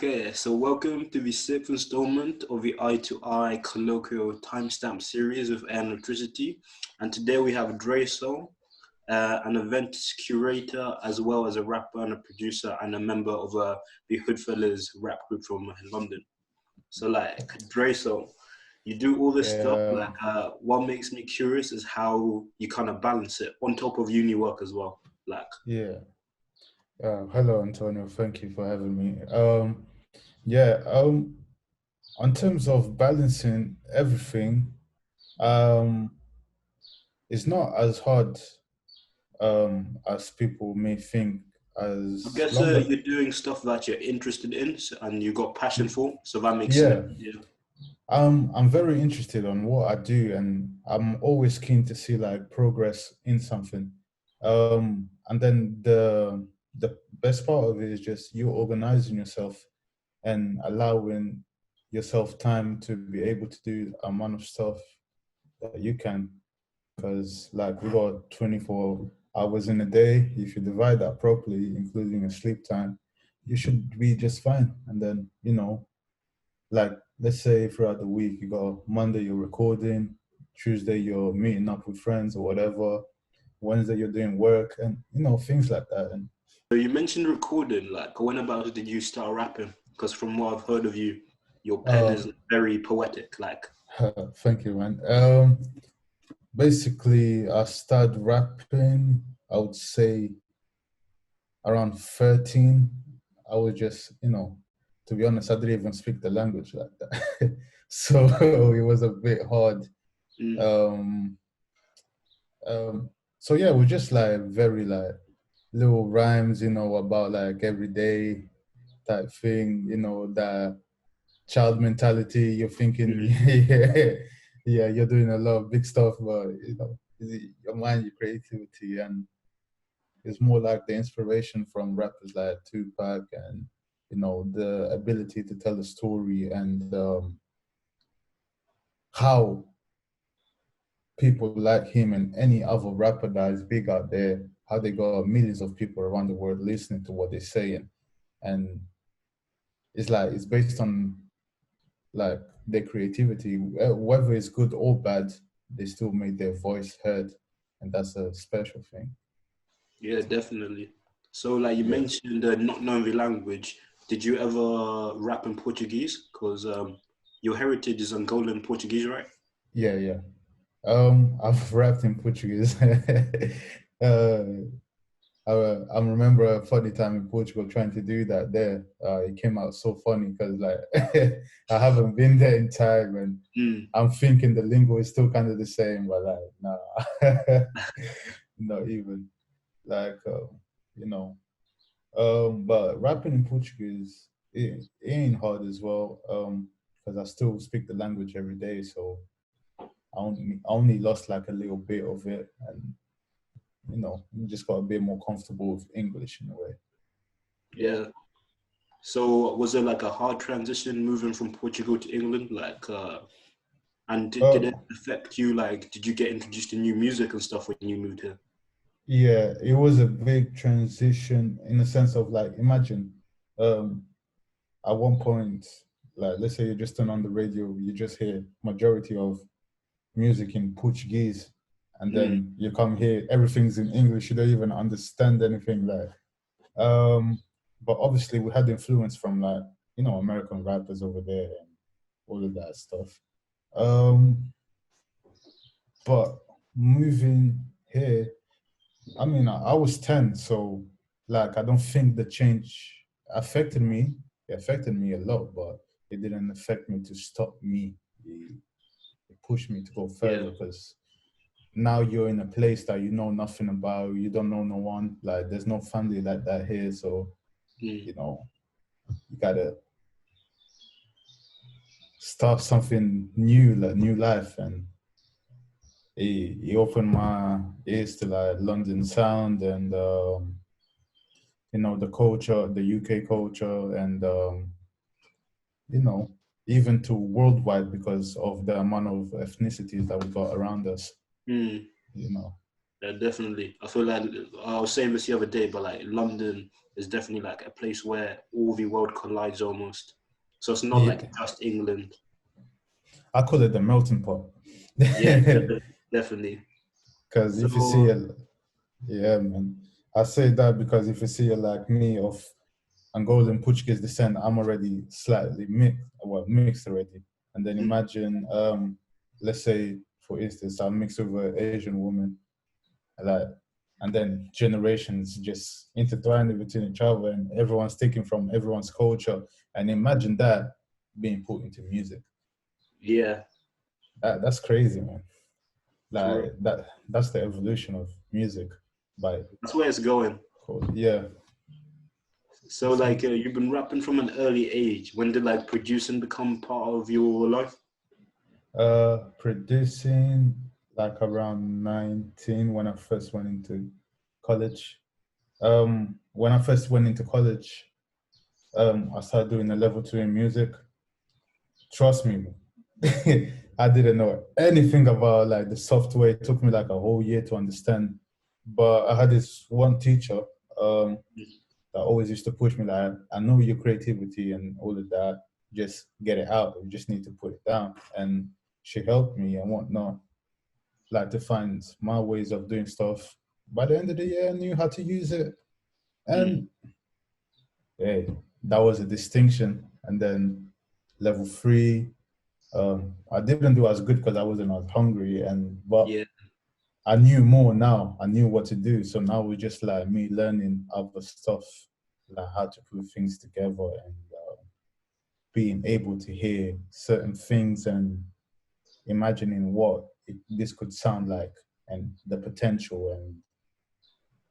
Okay, so welcome to the sixth installment of the Eye to Eye colloquial timestamp series with Air Electricity. And today we have Dre Soul, an event curator, as well as a rapper and a producer and a member of the Hoodfellaz rap group from London. So like Dre Soul, you do all this stuff. Yeah, What makes me curious is how you kind of balance it on top of uni work as well. yeah. Hello, Antonio. Thank you for having me. Yeah. On terms of balancing everything, um, it's not as hard as people may think. I As guess long as, you're doing stuff that you're interested in and you got passion for, so that makes sense. yeah, Yeah. I'm very interested on what I do, and I'm always keen to see like progress in something. And then the best part of it is just you organizing yourself and allowing yourself time to be able to do the amount of stuff that you can. Because like we got 24 hours in a day. If you divide that properly, including your sleep time, you should be just fine. And then, like let's say throughout the week, you got Monday you're recording, Tuesday you're meeting up with friends or whatever, Wednesday you're doing work and things like that. And So you mentioned recording, like when about did you start rapping? Because from what I've heard of you, your pen uh is very poetic. thank you, man. Basically, I started rapping, I would say around 13. I was just, to be honest, I didn't even speak the language like that. So it was a bit hard. Mm. Um, so yeah, we just like very like little rhymes, about like everyday type thing, that child mentality. You're thinking, Mm. yeah, yeah, you're doing a lot of big stuff, but your mind, your creativity, and it's more like the inspiration from rappers like Tupac, and the ability to tell a story, and how people like him and any other rapper that is big out there, how they got millions of people around the world listening to what they're saying, and it's like it's based on like their creativity, whether it's good or bad, they still made their voice heard, and that's a special thing. Yeah, definitely. So like you Yeah, mentioned not knowing the language. Did you ever rap in Portuguese? Because your heritage is Angolan Portuguese, right? yeah, yeah. I've rapped in Portuguese. uh, I remember a funny time in Portugal trying to do that there. It came out so funny because like I haven't been there in time, and Mm. I'm thinking the lingo is still kind of the same, but like nah, not even like you know. But rapping in Portuguese, it ain't hard as well. Because I still speak the language every day, so I only lost like a little bit of it, and you just got a bit more comfortable with English in a way. Yeah. Yeah. So was it like a hard transition moving from Portugal to England? And did it Uh, affect you? Like, did you get introduced to new music and stuff when you moved here? yeah, it was a big transition in the sense of like, imagine, um, at one point, like, let's say you just turn on the radio, you just hear majority of music in Portuguese, and Mm. then you come here, everything's in English, you don't even understand anything. Like, but obviously we had influence from like, American rappers over there and all of that stuff. Um, but moving here, I mean, I was 10, so like I don't think the change affected me. It affected me a lot, but it didn't affect me to stop me. It pushed me to go Yeah. further because now you're in a place that you know nothing about. You don't know no one. Like there's no family like that here, so Mm. you know you gotta start something new, like new life, and he opened my ears to like London sound and the culture, the UK culture, and you know, even to worldwide because of the amount of ethnicities that we got around us. Mm. You know. Yeah, definitely. I feel like I was saying this the other day, but like London is definitely like a place where all the world collides almost. So it's not like Yeah, just England. I call it the melting pot. Yeah, definitely. Because if you see So it, yeah, man. I say that because if you see it like me of Angolan Portuguese descent, I'm already slightly mixed already. And then mm, imagine, let's say, for instance, I'm mixed with an Asian woman, like, and then generations just intertwined between each other, and everyone's taking from everyone's culture. And imagine that being put into music. yeah, That's crazy, man. for Like that's the evolution of music. By that's where it's going. yeah, So like you've been rapping from an early age. When did like producing become part of your life? producing like around 19 when I first went into college. When I first went into college, I started doing a level 2 in music. Trust me, I didn't know anything about like the software. It took me like a whole year to understand. But I had this one teacher um, that always used to push me like, I know your creativity and all of that. Just get it out. You just need to put it down. And she helped me and whatnot, like to find my ways of doing stuff. By the end of the year, I knew how to use it. Mm, And hey, that was a distinction. And then level 3, I didn't do as good because I wasn't as hungry. But yeah, I knew more now. I knew what to do. So now we're just like me learning other stuff, like how to put things together and being able to hear certain things and imagining what this could sound like and the potential and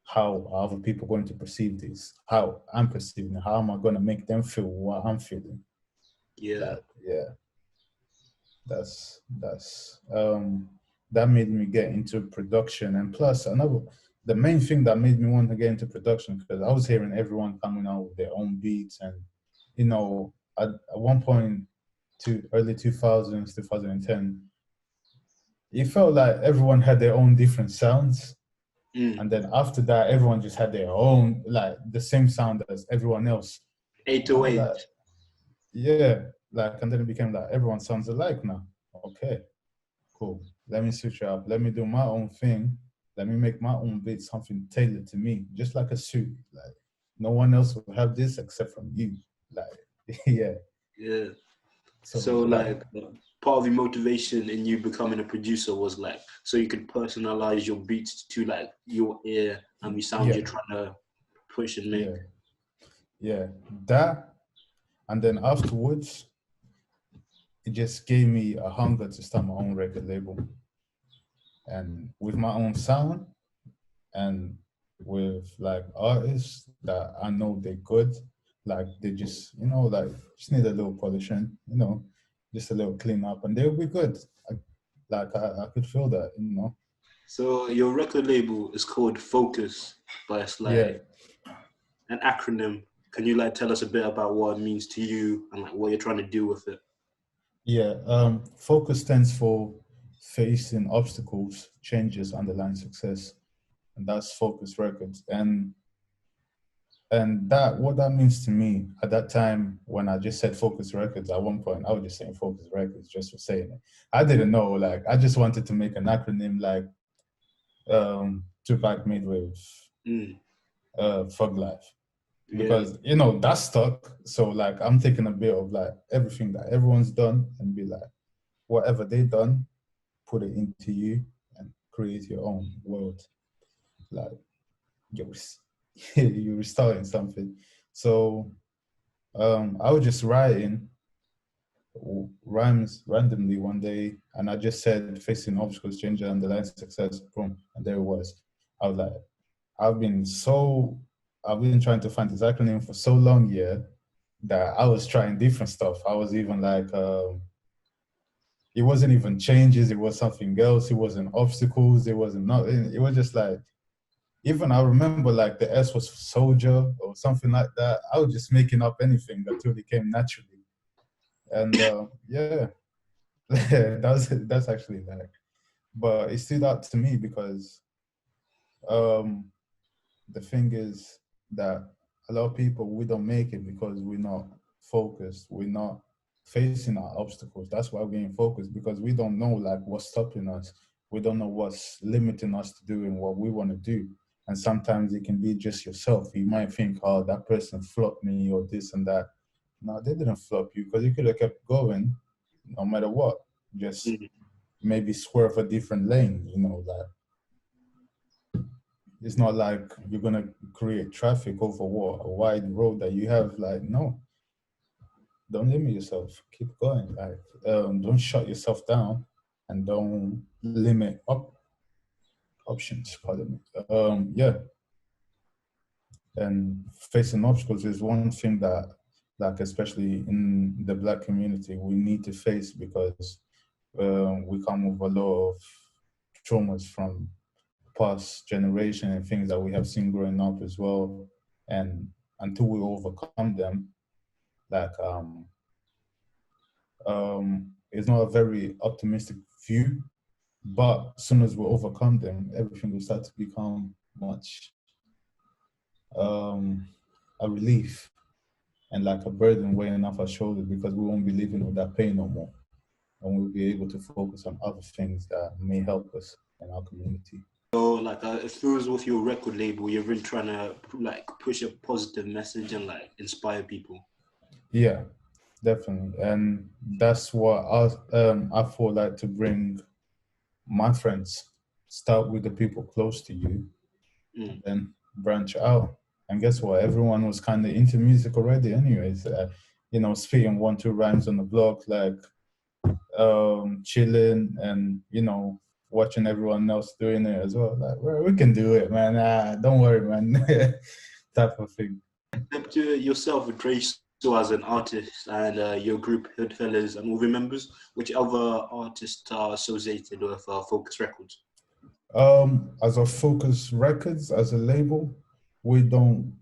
how are other people going to perceive this, how I'm perceiving it, how am I going to make them feel what I'm feeling. yeah. Like, yeah, that's that made me get into production. And plus another, the main thing that made me want to get into production, because I was hearing everyone coming out with their own beats. And at one point, to early 2000s 2010, it felt like everyone had their own different sounds. Mm. And then after that, everyone just had their own, like the same sound as everyone else. And I was like, 808. yeah, like, and then it became like everyone sounds alike now. Okay, cool. Let me switch it up. Let me do my own thing. Let me make my own beat, something tailored to me, just like a suit. Like no one else will have this except from you. Like, yeah. Yeah. So So that, like part of the motivation in you becoming a producer was like so you could personalize your beats to like your ear and the sound yeah, you're trying to push and make. yeah, yeah. That, and then afterwards, it just gave me a hunger to start my own record label. And with my own sound and with like artists that I know they're good, like they just, like just need a little polishing, just a little clean up and they'll be good. I could feel that, So your record label is called Focus, but it's Yeah, like an acronym. Can you like tell us a bit about what it means to you and like what you're trying to do with it? yeah. Focus stands for facing obstacles, changes, underlying success. And that's Focus Records. And that, what that means to me at that time when I just said Focus Records, at one point I was just saying Focus Records just for saying it. I didn't know, like I just wanted to make an acronym like Tupac made with Mm, Thug Life. yeah. Because that stuck. So like I'm taking a bit of like everything that everyone's done and be like, whatever they done, put it into you and create your own world. Like you're you're starting something. So I was just writing rhymes randomly one day, and I just said facing obstacles, change and underlying success, boom, and there it was. I was like, I've been so, I've been trying to find this acronym for so long, yeah, that I was trying different stuff. I was even like, it wasn't even changes, it was something else. It wasn't obstacles, it wasn't nothing. It was just like, even I remember like the S was for soldier or something like that. I was just making up anything until it came naturally. And yeah, that's actually like, but it stood out to me because Um, the thing is that a lot of people, we don't make it because we're not focused. We're not facing our obstacles. That's why we're getting focused, because we don't know like what's stopping us. We don't know what's limiting us to doing what we want to do. And sometimes it can be just yourself. You might think, oh, that person flopped me or this and that. No, they didn't flop you, because you could have kept going no matter what. Just Mm. maybe swerve a different lane, like it's not like you're gonna create traffic over what, a wide road that you have. Like, no, don't limit yourself. Keep going. Like, don't shut yourself down, and don't limit options. Pardon me. Yeah, and facing obstacles is one thing that, like, especially in the Black community, we need to face, because we come with a lot of traumas from past generation and things that we have seen growing up as well. And until we overcome them, like it's not a very optimistic view, but as soon as we overcome them, everything will start to become much um, a relief and like a burden weighing off our shoulders, because we won't be living with that pain no more, and we'll be able to focus on other things that may help us in our community. So like it feels with your record label, you're really trying to like push a positive message and like inspire people. Yeah, definitely. And that's what I feel like to bring my friends. Start with the people close to you, Mm. then branch out. And guess what? Everyone was kind of into music already, anyways. Spitting 1, 2 rhymes on the block, like chilling, and watching everyone else doing it as well. Like, well, we can do it, man. Don't worry, man. Type of thing. Except yourself, Dre Soul as an artist, and your group Hoodfellaz and movie members, which other artists are associated with Focus Records? As a Focus Records, as a label, we don't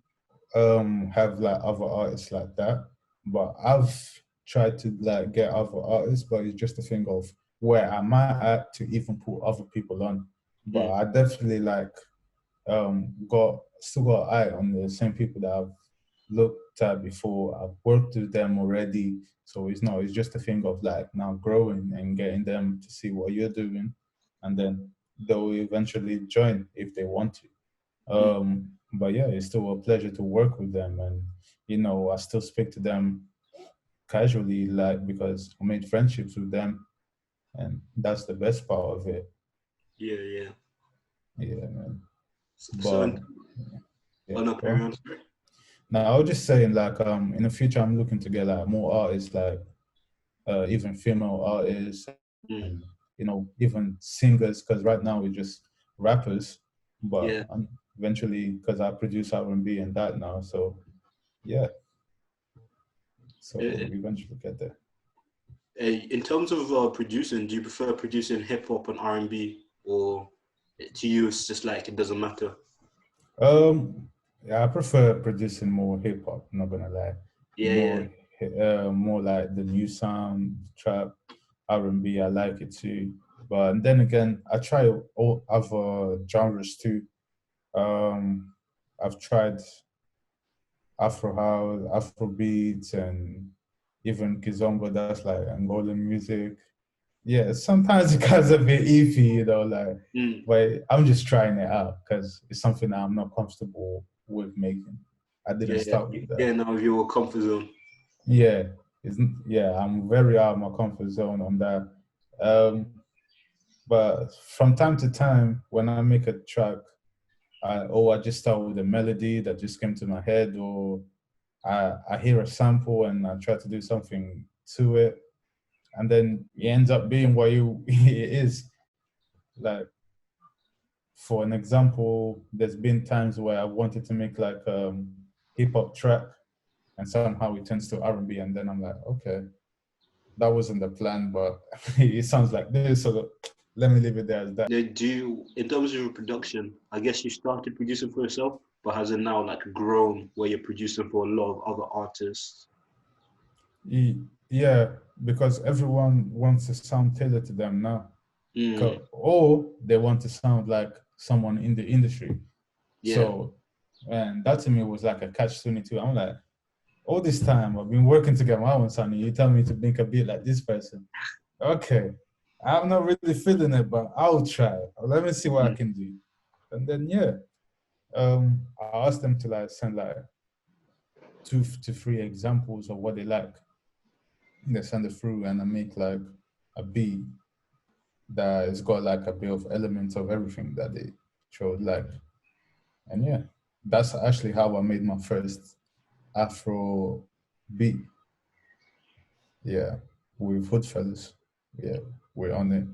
have like other artists like that. But I've tried to like get other artists, but it's just a thing of where am I at to even put other people on. But Mm. I definitely like got still got an eye on the same people that I've looked at before. I've worked with them already. So it's just a thing of like now growing and getting them to see what you're doing, and then they'll eventually join if they want to. Mm. But yeah, it's still a pleasure to work with them, and I still speak to them casually, like, because I made friendships with them, and that's the best part of it. Yeah, yeah. Yeah, man. So, But yeah, oh no, go carry on. on. Sorry. Now I was just saying, like, in the future, I'm looking to get like more artists, like even female artists, and Mm. even singers, because right now we're just rappers. But Yeah. eventually, because I produce R&B and that now, so yeah, so Uh, we eventually get there. In terms of producing, do you prefer producing hip hop and R&B, or to you it's just like it doesn't matter? Um, yeah, I prefer producing more hip hop. Not gonna lie, Yeah, yeah, more like the new sound, trap, R&B. I like it too. But then again, I try all other genres too. Um, I've tried Afro house, Afro beats, and even kizomba. That's like Angolan music. Yeah, sometimes it gets a bit iffy, like, mm. but I'm just trying it out because it's something that I'm not comfortable with making. I didn't Yeah, yeah. start with that. Getting out of your comfort zone. Yeah, I'm very out of my comfort zone on that. Um, but from time to time, when I make a track, I just start with a melody that just came to my head, or I hear a sample and I try to do something to it, and then it ends up being what it is. Like, for an example, there's been times where I wanted to make like hip hop track, and somehow it turns to R&B, and then I'm like, okay, that wasn't the plan, but it sounds like this, so let me leave it there as that. Do you, in terms of your production, I guess you started producing for yourself, but has it now like grown where you're producing for a lot of other artists? Yeah, because everyone wants to sound tailored to them now, Mm. or they want to sound like someone in the industry. Yeah. So, and that to me was like a catch-22. I'm like, all this time I've been working to get my own son, and you tell me to make a beat like this person. Okay, I'm not really feeling it, but I'll try. Let me see what I can do. And then I asked them to like send like 2 to 3 examples of what they like. They send it through, and I make like a beat that has got like a bit of elements of everything that they showed like. And yeah, that's actually how I made my first Afro beat. Yeah, with Hoodfellaz. Yeah, we're on it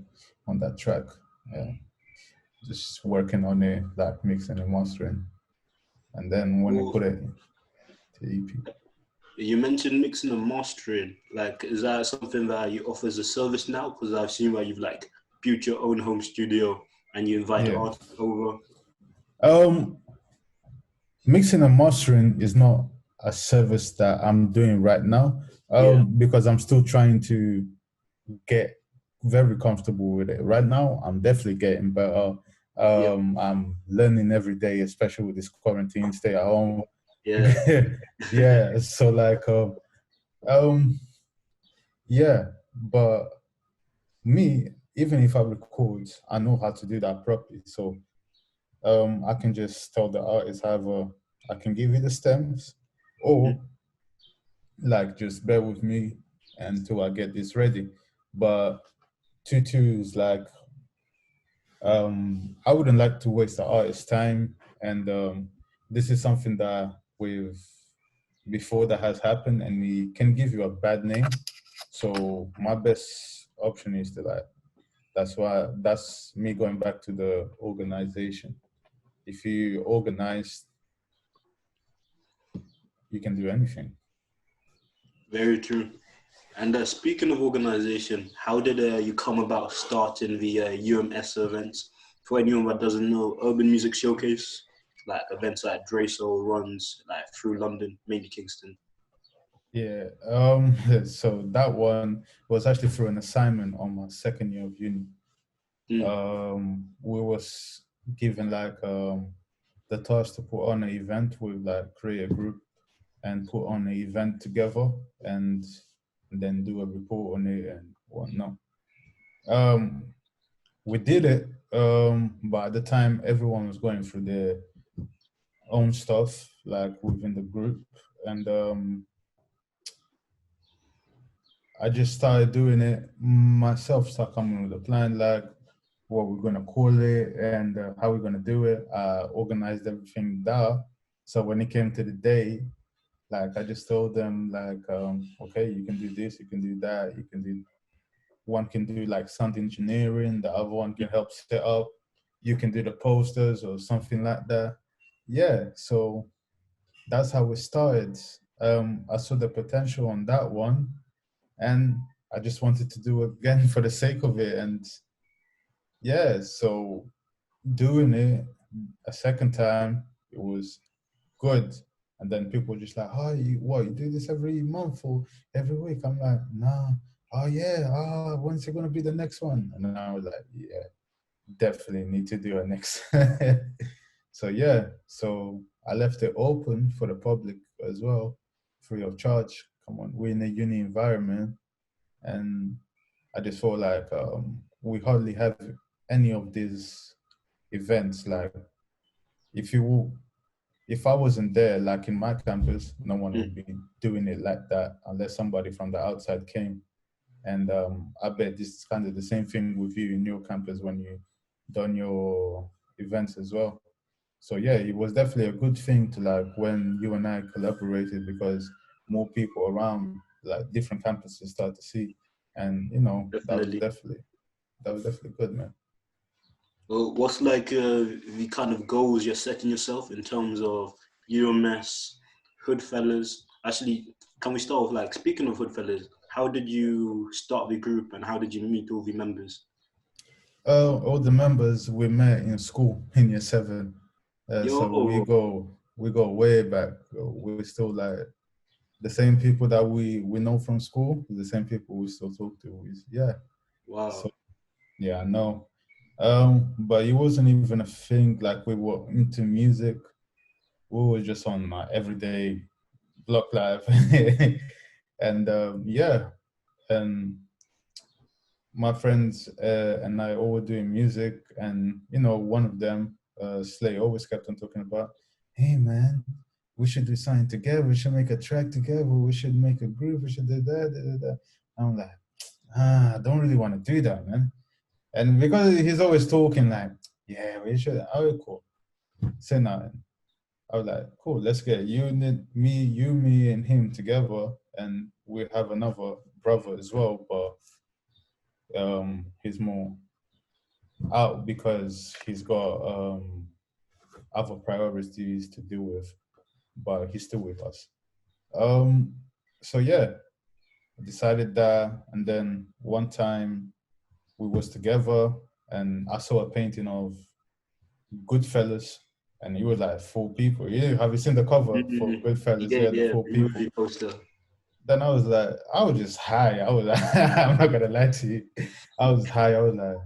on that track. Yeah, just working on it, like mixing and mastering, and then when we Well, put it to EP. you mentioned mixing and mastering. Like, is that something that you offer as a service now? Because I've seen where you've like built your own home studio and you invite Yeah. artists over. Um, Mixing and mastering is not a service that I'm doing right now. Yeah, Because I'm still trying to get very comfortable with it. Right now, I'm definitely getting better. yeah, I'm learning every day, especially with this quarantine, stay at home. yeah. Yeah, so like, um, yeah, but me, even if I record, I know how to do that properly. So I can just tell the artist either I can give you the stems, or like just bear with me until I get this ready. But tutu is like I wouldn't like to waste the artist's time, and this is something that we've before that has happened, and we can give you a bad name. So my best option is to like that's me going back to the organization. If you organize, you can do anything. Very true. And speaking of organization, how did you come about starting the UMS events? For anyone that doesn't know, Urban Music Showcase, like events like Dre Soul runs like through London, maybe Kingston. Yeah. So that one was actually through an assignment on my second year of uni. Mm. We was given like the task to put on an event with like create a group and put on an event together, and then do a report on it and whatnot. Um, we did it, but at the time everyone was going through their own stuff like within the group, and I just started doing it myself, start coming with a plan, like what we're gonna call it and how we're gonna do it. I organized everything there. So when it came to the day, like I just told them like, okay, you can do this, you can do that, you can do one can do like sound engineering, the other one can help set up, you can do the posters or something like that. Yeah, so that's how we started. I saw the potential on that one, and I just wanted to do it again for the sake of it. And yeah, so doing it a second time, it was good. And then people just like, oh, you do this every month or every week? I'm like, nah. Oh yeah, when's it gonna be the next one? And then I was like, yeah, definitely need to do it next. So yeah, so I left it open for the public as well, free of charge. Come on, we're in a uni environment, and I just felt like we hardly have any of these events. Like if you if I wasn't there, like in my campus, no one would be doing it like that unless somebody from the outside came. And I bet this is kind of the same thing with you in your campus when you done your events as well. So yeah, it was definitely a good thing to like when you and I collaborated, because more people around like different campuses start to see, and you know Definitely. that was definitely good, man. Well, what's like the kind of goals you're setting yourself in terms of UMS, Hoodfellaz? Actually, can we start with like speaking of Hoodfellaz? How did you start the group and how did you meet all the members? All the members we met in school in year seven, so Yo, we go way back. We're still like the same people that we know from school, the same people we still talk to. Yeah, wow. so yeah, I know. But it wasn't even a thing like we were into music. We were just on my everyday block life, and yeah, and my friends and I all were doing music, and one of them, Slay, always kept on talking about, "Hey man, we should do something together. We should make a track together. We should make a group. We should do that, da, da, da." I'm like, I don't really want to do that, man. And because he's always talking like, "Yeah, we should." Oh, cool. Say nothing. I was like, "Cool, let's get me, and him together, and we have another brother as well, but he's more out because he's got other priorities to deal with, but he's still with us." Um, so yeah, I decided that, and then one time we was together, and I saw a painting of Goodfellas, and it was like four people. Yeah, have you seen the cover for Mm, Goodfellas? yeah, Yeah, the yeah, four the people. movie poster. Then I was like, I was just high. I was like, I'm not gonna lie to you. I was high. I was like,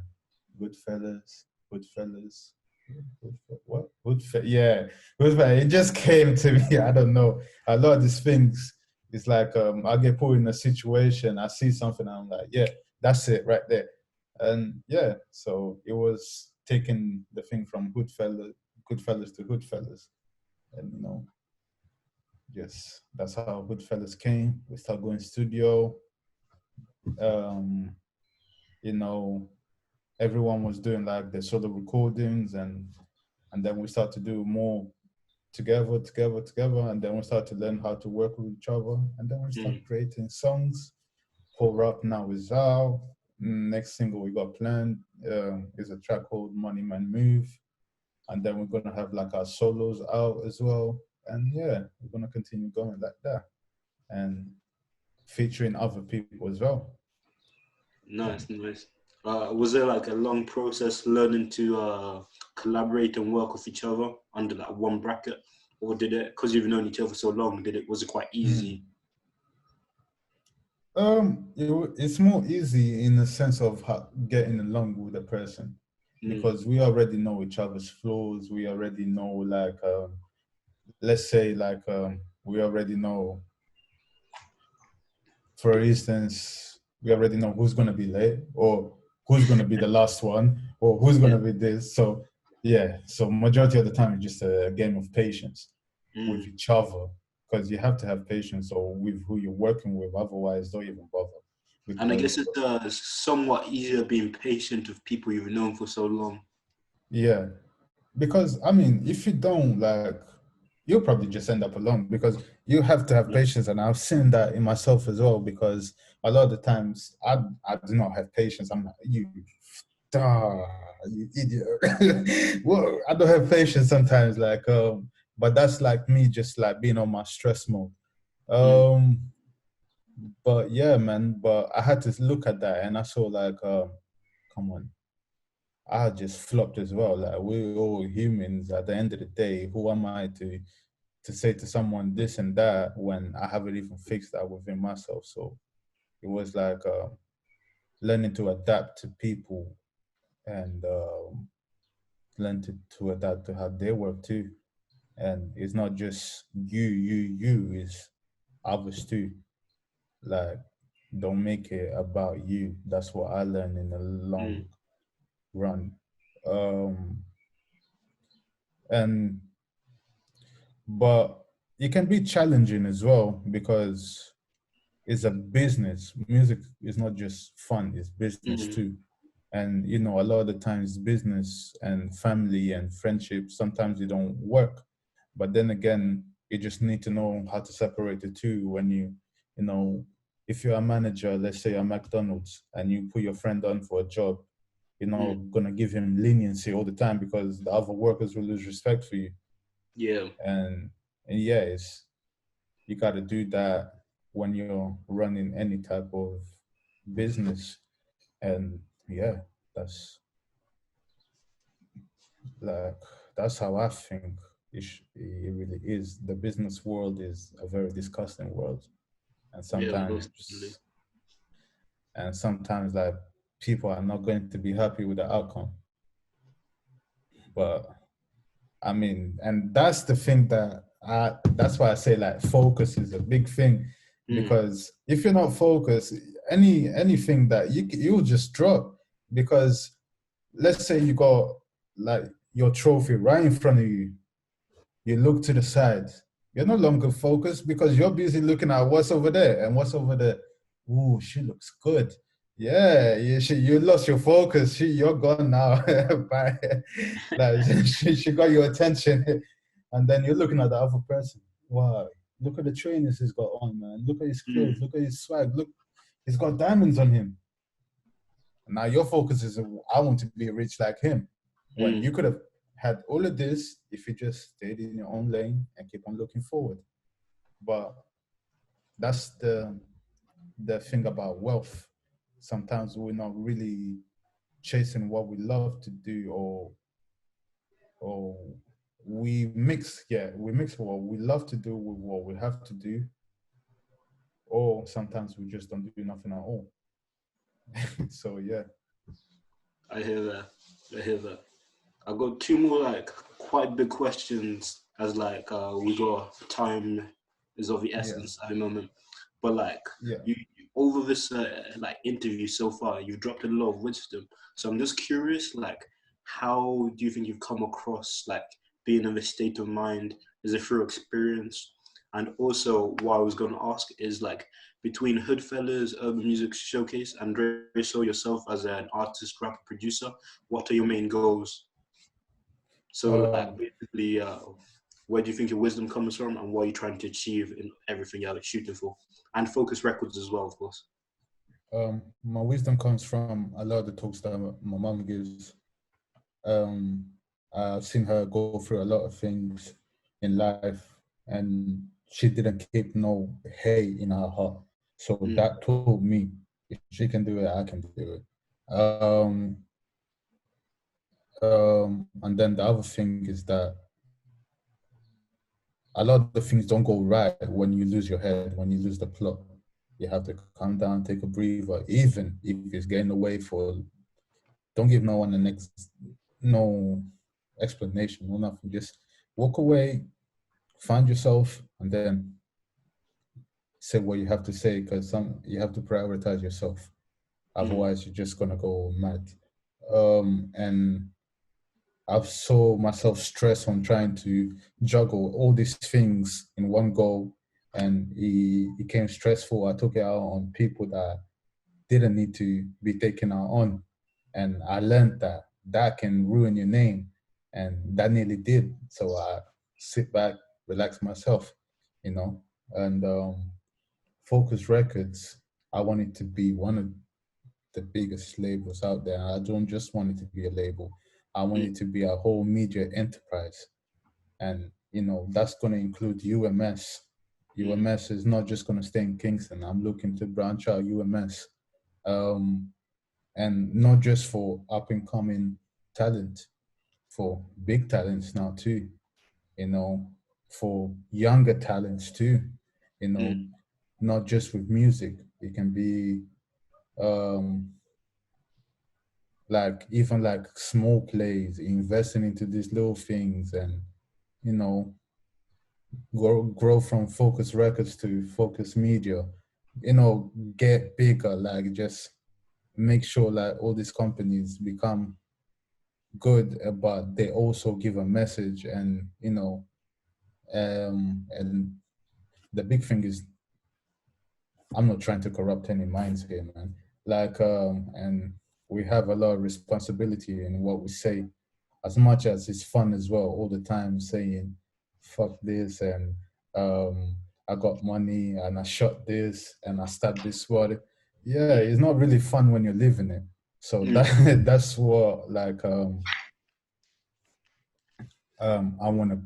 Goodfellas, Goodfellas, what? Yeah, Goodfellas. It just came to me. I don't know. A lot of these things, it's like I get put in a situation. I see something. I'm like, yeah, that's it right there. And yeah, so it was taking the thing from Goodfellas to Goodfellas, and yes, that's how Goodfellas came. We start going studio. Um, you know, everyone was doing like the solo recordings, and then we start to do more together, and then we start to learn how to work with each other, and then we start Mm. creating songs. Pour Up now is out. Next single we got planned is a track called Money Man Move, and then we're gonna have like our solos out as well, and yeah, we're gonna continue going like that, and featuring other people as well. And Nice, nice. Was there like a long process learning to collaborate and work with each other under that one bracket, or did it, because you've known each other for so long, was it quite mm. easy? It's more easy in the sense of getting along with a person Mm, because we already know each other's flaws. We already know, like, let's say, like, we already know, for instance, we already know who's going to be late or who's going to be the last one or who's going yeah. to be this. So, yeah, so majority of the time, it's just a game of patience with Mm. each other because you have to have patience or with who you're working with. Otherwise, don't even bother And I guess because it's somewhat easier being patient with people you've known for so long. yeah, because I mean, if you don't, like, you'll probably just end up alone because you have to have Yeah. patience, and I've seen that in myself as well. Because a lot of the times I do not have patience. I'm like, ah, you idiot. Well, I don't have patience sometimes, like but that's like me just like being on my stress mode. Mm, Um, but yeah, man. But I had to look at that, and I saw like, come on, I just flopped as well. Like we're all humans. At the end of the day, who am I to say to someone this and that when I haven't even fixed that within myself? So it was like learning to adapt to people and learn to adapt to how they work too. And it's not just you. It's others too. Like don't make it about you. That's what I learned in the long mm, run. Um, and but it can be challenging as well because it's a business. Music is not just fun, it's business mm. too. And a lot of the times business and family and friendship sometimes they don't work. But then again, you just need to know how to separate the two when you know, if you're a manager, let's say at McDonald's, and you put your friend on for a job, you're not Mm. gonna give him leniency all the time because the other workers will lose respect for you. Yeah, And, and yeah, you got to do that when you're running any type of business. And yeah, that's like that's how I think it really is. The business world is a very disgusting world, and yeah, most definitely. sometimes, like, people are not going to be happy with the outcome. But I mean, and that's the thing that's why I say like focus is a big thing, Mm, because if you're not focused, anything that you'll just drop. Because let's say you got like your trophy right in front of you, you look to the side, you're no longer focused because you're busy looking at what's over there and what's over there. Ooh, she looks good. Yeah, you lost your focus. You're gone now. Bye. Like she got your attention, and then you're looking at the other person. Wow, look at the trainers he's got on, man. Look at his clothes. mm, Look at his swag. Look, he's got diamonds on him. Now your focus is, I want to be rich like him. When mm. you could have had all of this if you just stayed in your own lane and keep on looking forward. But that's the thing about wealth. Sometimes we're not really chasing what we love to do, or we mix what we love to do with what we have to do, or sometimes we just don't do nothing at all. So yeah. I hear that. I hear that. I got two more like quite big questions as like we got time is of the Yeah. essence at the moment. But like Yeah. you over this like interview so far, you've dropped a lot of wisdom. So I'm just curious, like how do you think you've come across like being in this state of mind? Is it through experience? And also, what I was going to ask is like between Hoodfellaz, Urban Music Showcase, and Dre Soul yourself as an artist, rapper, producer, what are your main goals? So, like, um basically, where do you think your wisdom comes from, and what are you trying to achieve in everything you're like, shooting for? And Focus Records as well, of course. my wisdom comes from a lot of the talks that my mom gives. um I've seen her go through a lot of things in life, and she didn't keep no hate in her heart. So Mm, that told me if she can do it, I can do it. And then the other thing is that a lot of things don't go right when you lose your head, when you lose the plot. You have to calm down, take a breather, even if it's getting away for. Don't give no one no explanation, no nothing. Just walk away, find yourself, and then say what you have to say, because you have to prioritize yourself. mm, Otherwise, you're just gonna go mad. And I've saw myself stress on trying to juggle all these things in one go, and it became stressful. I took it out on people that didn't need to be taken out on, and I learned that that can ruin your name, and that nearly did. So I sit back, relax myself, you know, and Focus Records. I want it to be one of the biggest labels out there. I don't just want it to be a label. I want mm, it to be a whole media enterprise. And, that's going to include UMS. mm, UMS is not just going to stay in Kingston. I'm looking to branch out UMS. Um, and not just for up and coming talent, for big talents now too, you know, for younger talents too, you know, mm, not just with music. It can be um like even like small plays, investing into these little things, and you know grow from Focus Records to Focus Media, get bigger, like just make sure like all these companies become good, but they also give a message. And and the big thing is, I'm not trying to corrupt any minds here, man. Like and we have a lot of responsibility in what we say, as much as it's fun as well, all the time saying fuck this, and I got money and I shot this and I stabbed this word. Yeah, mm, it's not really fun when you're living it. So mm, that's what like I want to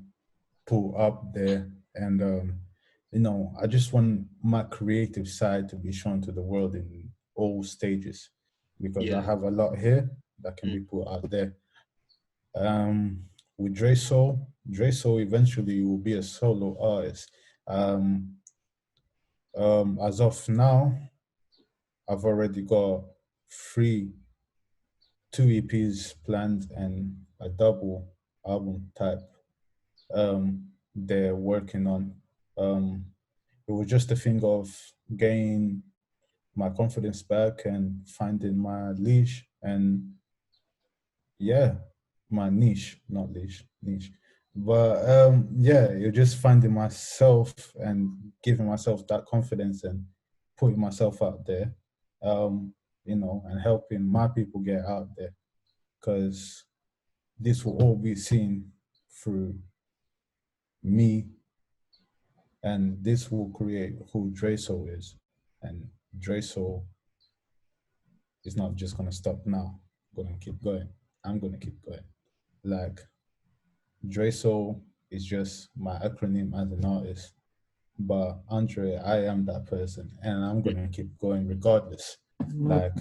put up there. And I just want my creative side to be shown to the world in all stages, because I yeah. have a lot here that can Mm, be put out there. With Dre Soul eventually will be a solo artist. Um, as of now, I've already got three, two EPs planned and a double. album type they're working on. Um, it was just a thing of gaining my confidence back and finding my leash and yeah, my niche, not leash, niche. But yeah, you're just finding myself and giving myself that confidence and putting myself out there, um, and helping my people get out there because this will all be seen through me, and this will create who Dre Soul is. And Dre Soul is not just gonna stop now. Gonna keep going. I'm gonna keep going. Like Dre Soul is just my acronym as an artist. But Andre, I am that person, and I'm gonna keep going regardless. Like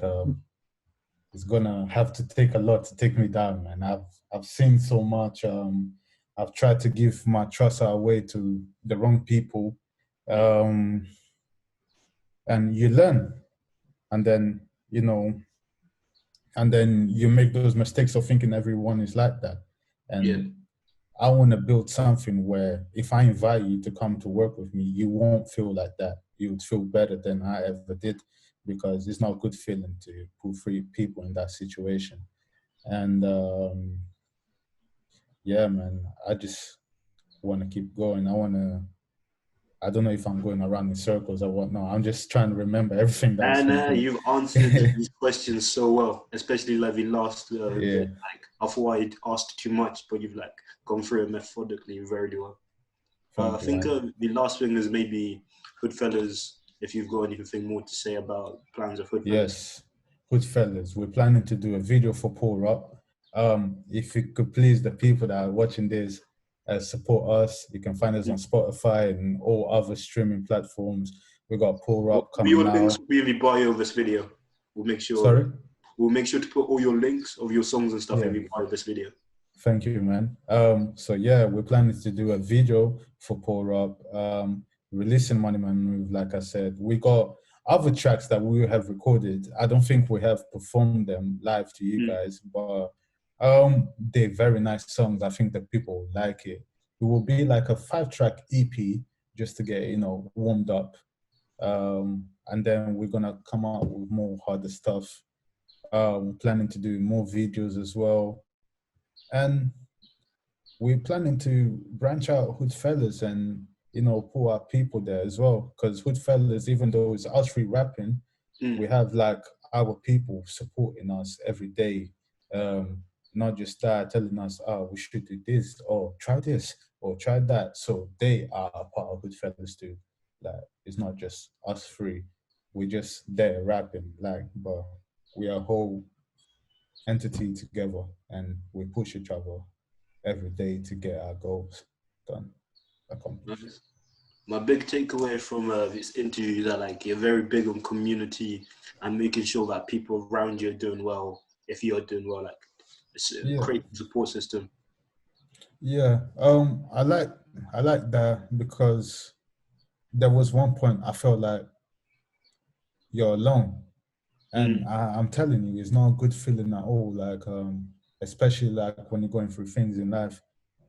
it's gonna have to take a lot to take me down, man. I've seen so much. I've tried to give my trust away to the wrong people, um, and you learn, and then and then you make those mistakes of thinking everyone is like that, Yeah. and I want to build something where if I invite you to come to work with me, you won't feel like that. You would feel better than I ever did because it's not a good feeling to put three people in that situation. And yeah, man, I just want to keep going. I don't know if I'm going around in circles or whatnot. I'm just trying to remember everything that was And thinking. you've answered these questions so well, especially like the last Yeah, bit. Like I thought I'd asked too much, but you've like gone through it methodically very well. I thank you, think man. the last thing is maybe Hoodfellaz. If you've got anything more to say about plans of Hoodfellaz. Yes, Hoodfellaz, we're planning to do a video for Paul Rock. If you could please the people that are watching this support us, you can find us on Spotify and all other streaming platforms. We got Paul All Rock coming your links now. will be in the bio of this video. We'll make sure Sorry? we'll make sure to put all your links of your songs and stuff in Yeah. the bio of this video. Thank you, man. So yeah, we're planning to do a video for Paul Rob, releasing Money Man Move. Like I said, we got other tracks that we have recorded. I don't think we have performed them live to you guys, but they're very nice songs. I think that people like it. It will be like a 5-track EP just to get warmed up, and then we're gonna come out with more harder stuff. Planning to do more videos as well, and we're planning to branch out Hoodfellaz and pull our people there as well. Because Hoodfellaz, even though it's us free rapping, we have like our people supporting us every day. Not just that telling us, oh, we should do this, or try this, or try that. So they are a part of Hoodfellaz too. Like it's not just us three. We're just there rapping, like, but we are a whole entity together and we push each other every day to get our goals done, accomplished. Nice. My big takeaway from this interview is that like you're very big on community and making sure that people around you are doing well. If you're doing well, like it's a Yeah, great support system. yeah. I like that because there was one point I felt like you're alone, and I'm telling you, it's not a good feeling at all. Like especially like when you're going through things in life.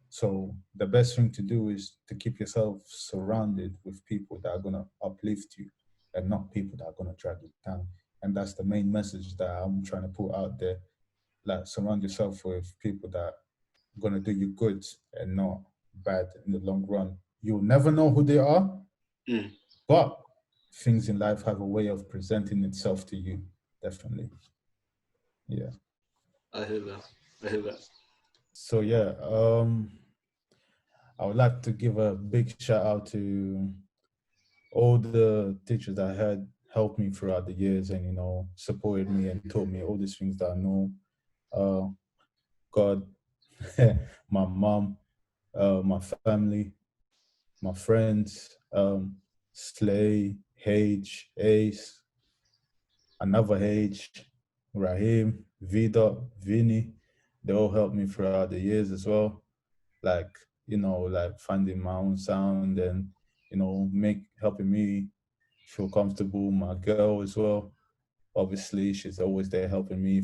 So the best thing to do is to keep yourself surrounded with people that are gonna uplift you, and not people that are gonna drag you down. And that's the main message that I'm trying to put out there. Like surround yourself with people that are gonna do you good and not bad in the long run. You'll never know who they are, Mm. but things in life have a way of presenting itself to you. Definitely. Yeah. I hear that. I hear that. So yeah, I would like to give a big shout out to all the teachers that had helped me throughout the years and supported me and taught me all these things that I know. Uh, God, my mom, my family, my friends, Slay, H, Ace, another H, Rahim, Vida, Vinny. They all helped me throughout the years as well. Like, like finding my own sound and, make helping me feel comfortable. My girl as well. Obviously, she's always there helping me,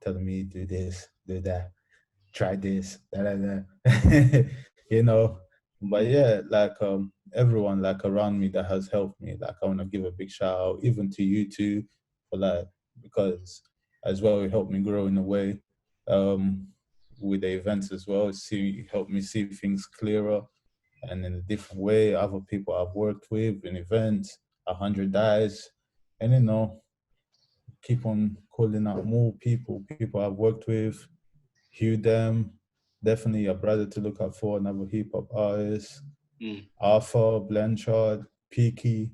telling me do this, do that. try this, da, da, da. You know. But yeah, like everyone like around me that has helped me, like I want to give a big shout out, even to you two, for like, because as well it helped me grow in a way, um, with the events as well. See, helped me see things clearer and in a different way. Other people I've worked with in events, 100 Eyes, and keep on calling out more people I've worked with, Hugh Dem, definitely a brother to look out for, another hip hop artist, Mm. Arthur, Blanchard, Peaky,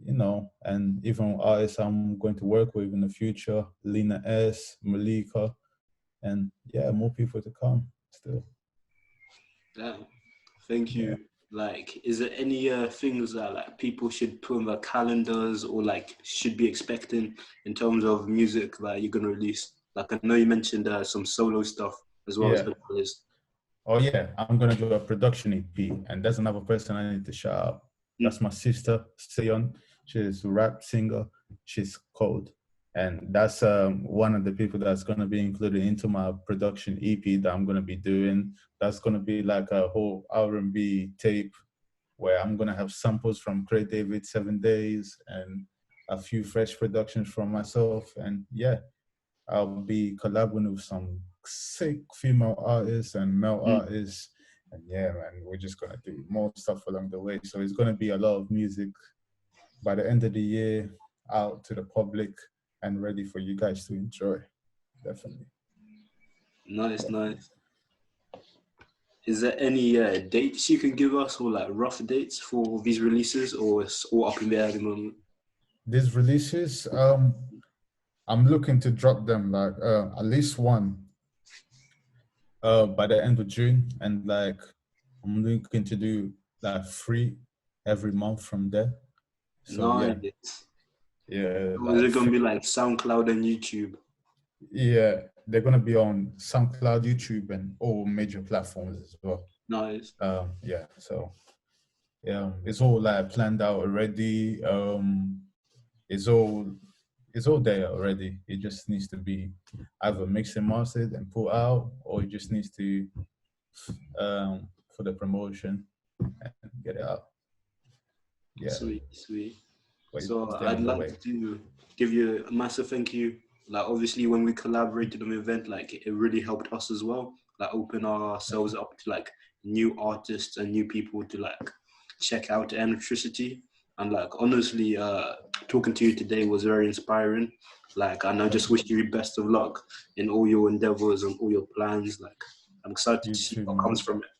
and even artists I'm going to work with in the future, Lena S, Malika, and yeah, more people to come still. Yeah. Thank Yeah. you. Like, is there any things that like people should put on their calendars or like should be expecting in terms of music that you're gonna release? Like, I know you mentioned some solo stuff as well as Yeah. Hoodfellaz. Oh yeah, I'm gonna do a production EP, and there's another person I need to shout out. That's Mm. my sister, Sion. She's a rap singer. She's cold, and that's one of the people that's gonna be included into my production EP that I'm gonna be doing. That's gonna be like a whole R&B tape where I'm gonna have samples from Craig David, 7 Days, and a few fresh productions from myself. And yeah, I'll be collaborating with some sick female artists and male Mm. artists. And yeah, man, we're just gonna do more stuff along the way. So it's gonna be a lot of music by the end of the year, out to the public and ready for you guys to enjoy. Definitely. Nice, Definitely. nice. Is there any dates you can give us or like rough dates for these releases or it's all up in the air at the moment? These releases, I'm looking to drop them like at least one by the end of June, and like I'm looking to do like 3 every month from there. So yeah, Nice. yeah, So is like it gonna be like SoundCloud and YouTube? yeah, they're gonna be on SoundCloud, YouTube, and all major platforms as well. Nice. Yeah, so yeah, it's all like planned out already. It's all it's all there already. It just needs to be either mixed and mastered and put out, or it just needs to for the promotion and get it out. Yeah, Sweet, sweet. but So it's there I'd on the like way. to give you a massive thank you. Like obviously when we collaborated on the event, like it really helped us as well. Like open ourselves up to like new artists and new people to like check out Electricity. And like honestly, talking to you today was very inspiring. Like and I just wish you best of luck in all your endeavors and all your plans. Like I'm excited You to see too, what comes man. from it.